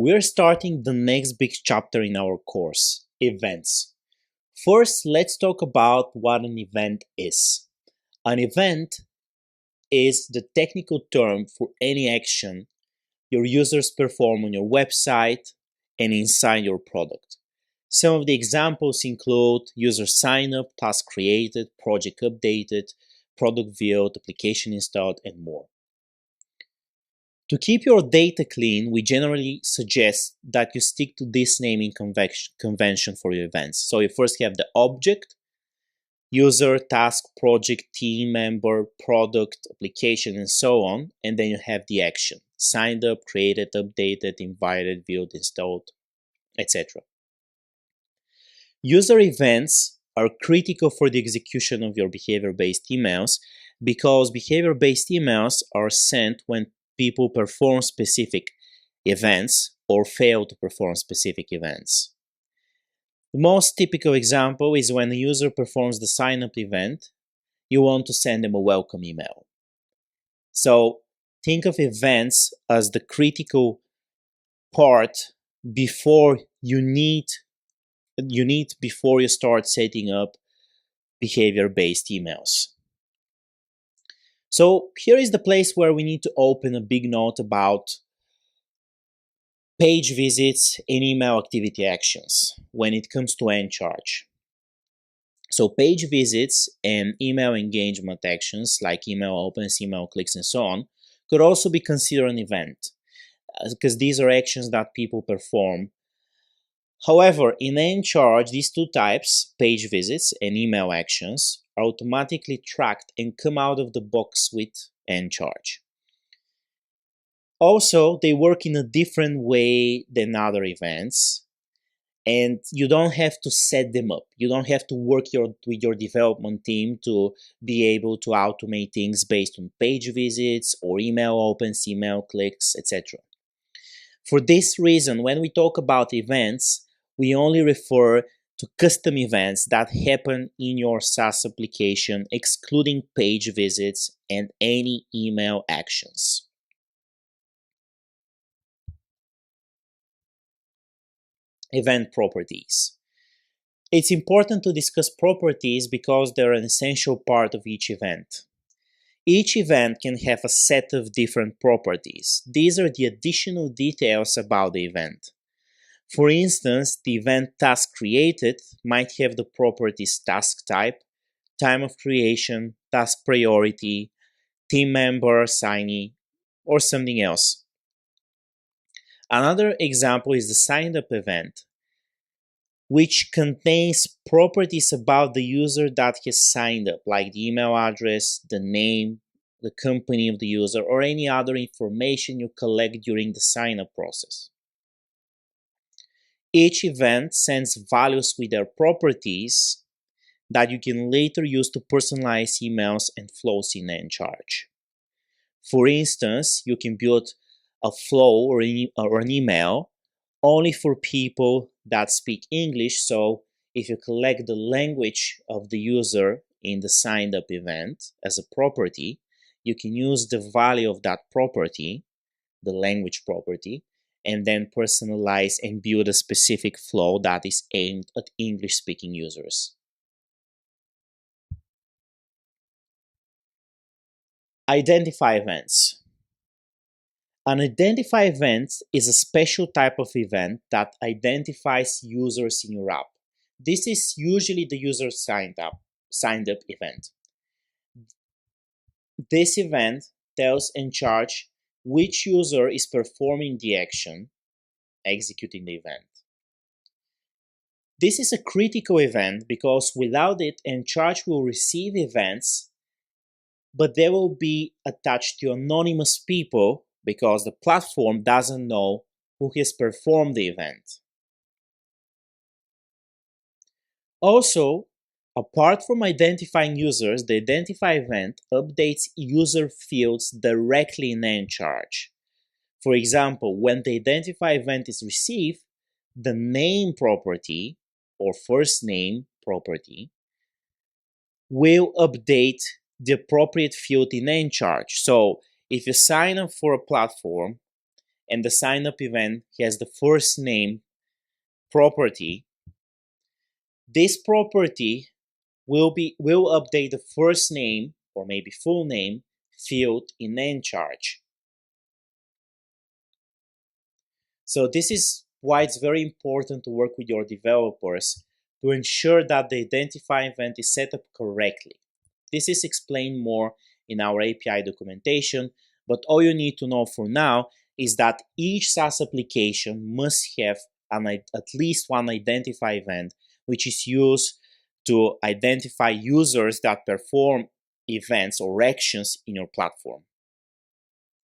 We're starting the next big chapter in our course, events. First, let's talk about what an event is. An event is the technical term for any action your users perform on your website and inside your product. Some of the examples include user sign up, task created, project updated, product viewed, application installed, and more. To keep your data clean, we generally suggest that you stick to this naming convention for your events. So you first have the object, user, task, project, team member, product, application, and so on. And then you have the action, signed up, created, updated, invited, viewed, installed, etc. User events are critical for the execution of your behavior-based emails because behavior-based emails are sent when people perform specific events or fail to perform specific events. The most typical example is when a user performs the sign-up event, you want to send them a welcome email. So think of events as the critical part before you before you start setting up behavior-based emails. So here is the place where we need to open a big note about page visits and email activity actions when it comes to Encharge. So page visits and email engagement actions like email opens, email clicks, and so on could also be considered an event because these are actions that people perform. However, in Encharge, these two types, page visits and email actions, are automatically tracked and come out of the box with Encharge. Also, they work in a different way than other events, and you don't have to set them up. You don't have to work with your development team to be able to automate things based on page visits or email opens, email clicks, etc. For this reason, when we talk about events, we only refer to custom events that happen in your SaaS application, excluding page visits and any email actions. Event properties. It's important to discuss properties because they're an essential part of each event. Each event can have a set of different properties. These are the additional details about the event. For instance, the event task created might have the properties task type, time of creation, task priority, team member, signee, or something else. Another example is the signed up event, which contains properties about the user that has signed up, like the email address, the name, the company of the user, or any other information you collect during the sign-up process. Each event sends values with their properties that you can later use to personalize emails and flows in Encharge. For instance, you can build a flow or an email only for people that speak English. So if you collect the language of the user in the signed up event as a property, you can use the value of that property, the language property, and then personalize and build a specific flow that is aimed at English speaking users. Identify events. An identify event is a special type of event that identifies users in your app. This is usually the user signed up event. This event tells Encharge which user is performing the action, executing the event. This is a critical event because without it, Encharge will receive events, but they will be attached to anonymous people because the platform doesn't know who has performed the event. Also, apart from identifying users, the identify event updates user fields directly in Encharge. For example, when the identify event is received, the name property or first name property will update the appropriate field in Encharge. So if you sign up for a platform and the sign-up event has the first name property, this property will update the first name or maybe full name field in nCharge. So this is why it's very important to work with your developers to ensure that the identify event is set up correctly. This is explained more in our API documentation, but all you need to know for now is that each SaaS application must have at least one identify event, which is used to identify users that perform events or actions in your platform.